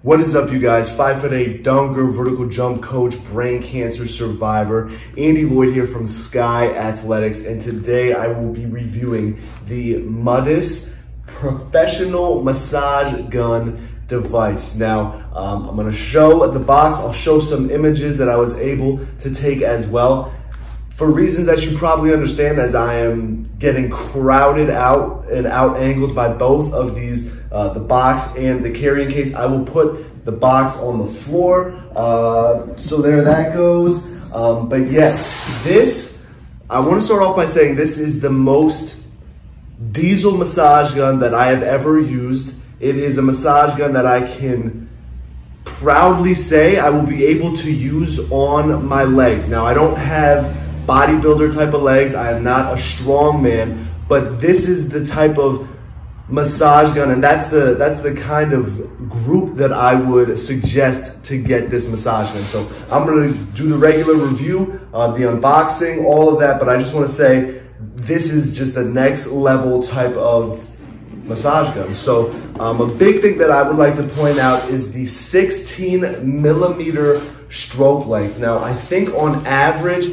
What is up, you guys? 5'8" dunker, vertical jump coach, brain cancer survivor, Andy Lloyd here from Skigh Athletics, and today I will be reviewing the Muttus professional massage gun device. Now, I'm gonna show the box. I'll show some images that I was able to take as well. For reasons that you probably understand, as I am getting crowded out and out-angled by both of these, the box and the carrying case, I will put the box on the floor. So there that goes. But yes, I want to start off by saying this is the most diesel massage gun that I have ever used. It is a massage gun that I can proudly say I will be able to use on my legs. Now, I don't have bodybuilder type of legs. I am not a strong man, but this is the type of massage gun, and that's the kind of group that I would suggest to get this massage gun. So I'm gonna do the regular review, the unboxing, all of that, but I just wanna say this is just a next level type of massage gun. So a big thing that I would like to point out is the 16mm stroke length. Now, I think on average,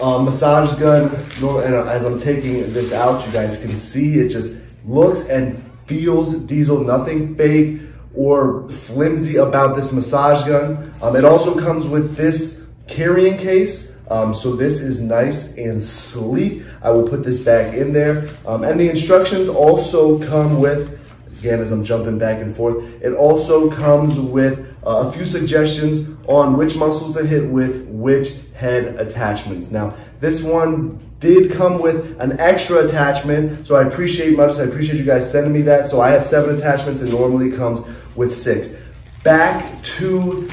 massage gun, and as I'm taking this out, you guys can see it just looks and feels diesel, nothing fake or flimsy about this massage gun. It also comes with this carrying case. So this is nice and sleek. I will put this back in there. And the instructions also come with, again, as I'm jumping back and forth, it also comes with a few suggestions on which muscles to hit with which head attachments. Now, this one did come with an extra attachment, so I appreciate Muttus. I appreciate you guys sending me that. So I have 7 attachments and normally comes with 6. Back to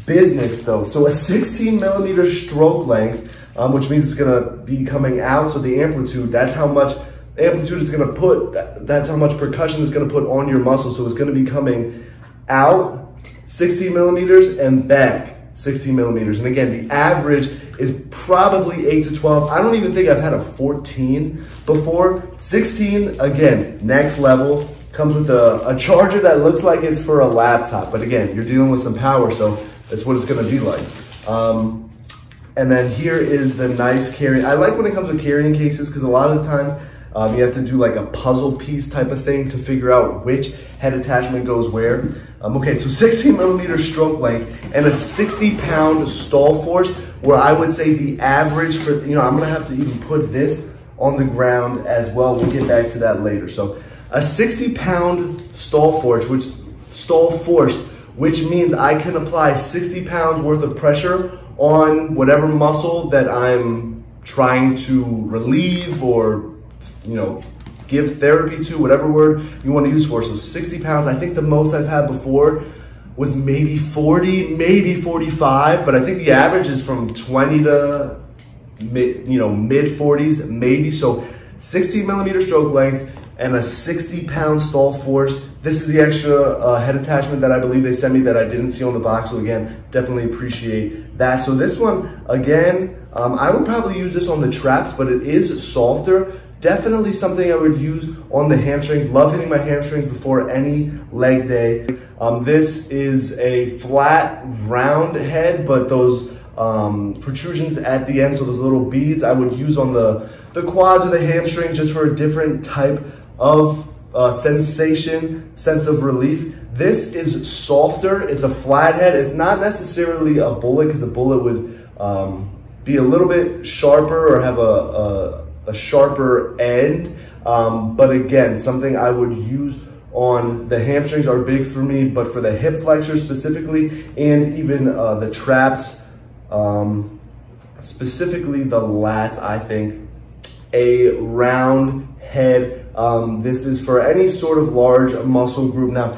business though. So a 16mm stroke length, which means it's gonna be coming out. So the amplitude, that's how much amplitude it's gonna put, that's how much percussion it's gonna put on your muscle. So it's gonna be coming out 16mm and back 16mm. And again, the average is probably 8 to 12. I don't even think I've had a 14 before. 16, again, next level. Comes with a charger that looks like it's for a laptop. But again, you're dealing with some power, so that's what it's gonna be like. And then here is the nice carrying. I like when it comes with carrying cases because a lot of the times you have to do like a puzzle piece type of thing to figure out which head attachment goes where. Okay, so 16mm stroke length and a 60-pound stall force, where I would say the average for, I'm gonna have to even put this on the ground as well. We'll get back to that later. So a 60-pound stall force, which means I can apply 60 pounds worth of pressure on whatever muscle that I'm trying to relieve or, give therapy to, whatever word you want to use for. So 60 pounds, I think the most I've had before was maybe 40, maybe 45, but I think the average is from 20 to mid 40s, maybe. So 16mm stroke length and a 60-pound stall force. This is the extra head attachment that I believe they sent me that I didn't see on the box. So again, definitely appreciate that. So this one, again, I would probably use this on the traps, but it is softer. Definitely something I would use on the hamstrings. Love hitting my hamstrings before any leg day. This is a flat, round head, but those protrusions at the end, so those little beads, I would use on the quads or the hamstring just for a different type of sensation, sense of relief. This is softer. It's a flat head. It's not necessarily a bullet, because a bullet would be a little bit sharper or have a sharper end, but again, something I would use on the hamstrings are big for me, but for the hip flexors specifically, and even the traps, specifically the lats, I think a round head. This is for any sort of large muscle group. Now,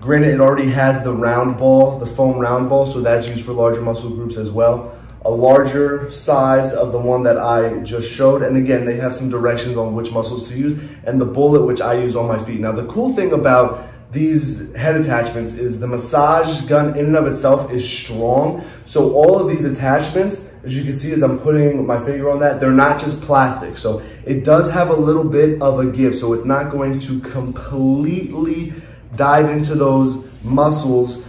granted, it already has the round ball, the foam round ball, so that's used for larger muscle groups as well. A larger size of the one that I just showed. And again, they have some directions on which muscles to use, and the bullet, which I use on my feet. Now, the cool thing about these head attachments is the massage gun in and of itself is strong. So all of these attachments, as you can see as I'm putting my finger on that, they're not just plastic. So it does have a little bit of a give. So it's not going to completely dive into those muscles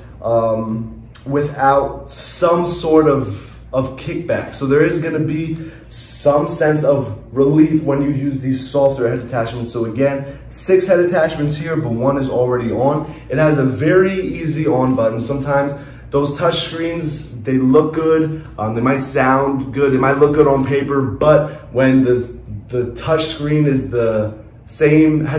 without some sort of kickback. So there is going to be some sense of relief when you use these softer head attachments. So again, 6 head attachments here, but 1 is already on. It has a very easy on button. Sometimes those touch screens, they look good, they might sound good, it might look good on paper, but when the touch screen is has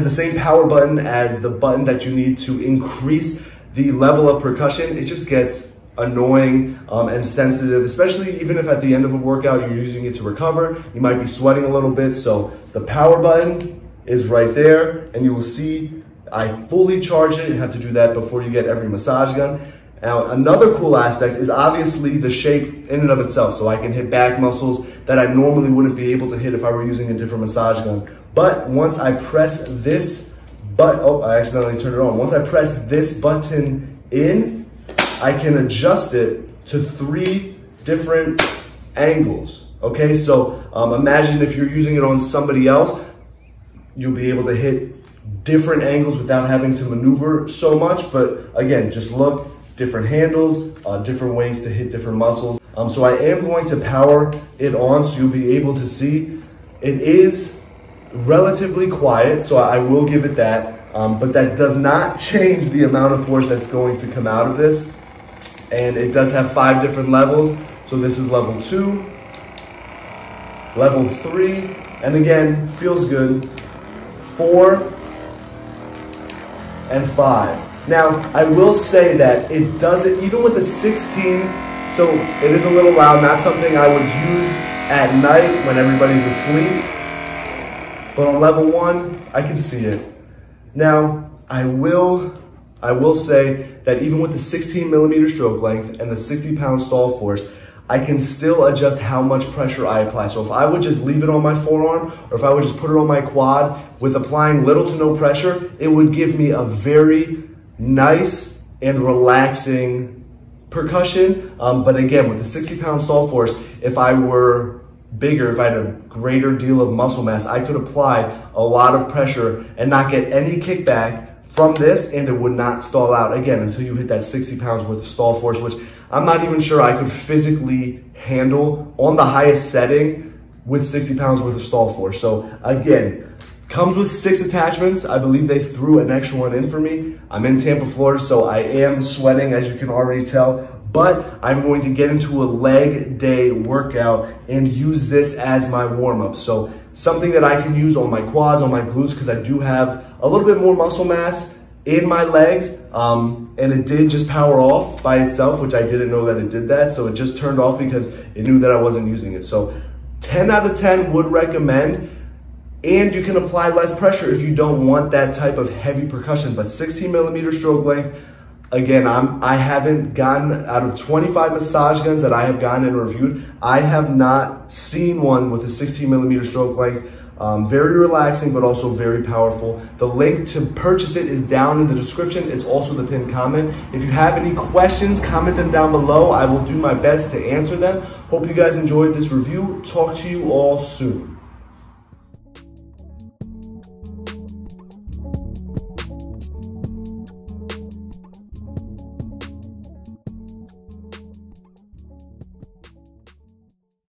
the same power button as the button that you need to increase the level of percussion, it just gets annoying and sensitive, especially even if at the end of a workout you're using it to recover. You might be sweating a little bit, so the power button is right there, and you will see I fully charge it. You have to do that before you get every massage gun. Now, another cool aspect is obviously the shape in and of itself. So I can hit back muscles that I normally wouldn't be able to hit if I were using a different massage gun. But once I press this button, oh, I accidentally turned it on. Once I press this button in, I can adjust it to 3 different angles. Okay, so imagine if you're using it on somebody else, you'll be able to hit different angles without having to maneuver so much. But again, just look. Different handles, different ways to hit different muscles. So I am going to power it on so you'll be able to see. It is relatively quiet, so I will give it that, but that does not change the amount of force that's going to come out of this. And it does have 5 different levels. So this is level 2, level 3, and again, feels good, 4, and 5. Now, I will say that it doesn't, even with the 16, so it is a little loud, not something I would use at night when everybody's asleep, but on level 1, I can see it. Now, I will say that even with the 16mm stroke length and the 60-pound stall force, I can still adjust how much pressure I apply. So if I would just leave it on my forearm, or if I would just put it on my quad with applying little to no pressure, it would give me a very nice and relaxing percussion. But again, with the 60-pound stall force, if I were bigger, if I had a greater deal of muscle mass, I could apply a lot of pressure and not get any kickback from this, and it would not stall out again until you hit that 60 pounds worth of stall force, which I'm not even sure I could physically handle on the highest setting with 60 pounds worth of stall force. So again, comes with 6 attachments. I believe they threw an extra one in for me. I'm in Tampa, Florida, so I am sweating, as you can already tell, but I'm going to get into a leg day workout and use this as my warm-up. So something that I can use on my quads, on my glutes, because I do have a little bit more muscle mass in my legs, and it did just power off by itself, which I didn't know that it did that. So it just turned off because it knew that I wasn't using it. So 10 out of 10 would recommend. And you can apply less pressure if you don't want that type of heavy percussion. But 16mm stroke length, again, I haven't gotten, out of 25 massage guns that I have gotten and reviewed, I have not seen one with a 16mm stroke length. Very relaxing, but also very powerful. The link to purchase it is down in the description. It's also the pinned comment. If you have any questions, comment them down below. I will do my best to answer them. Hope you guys enjoyed this review. Talk to you all soon.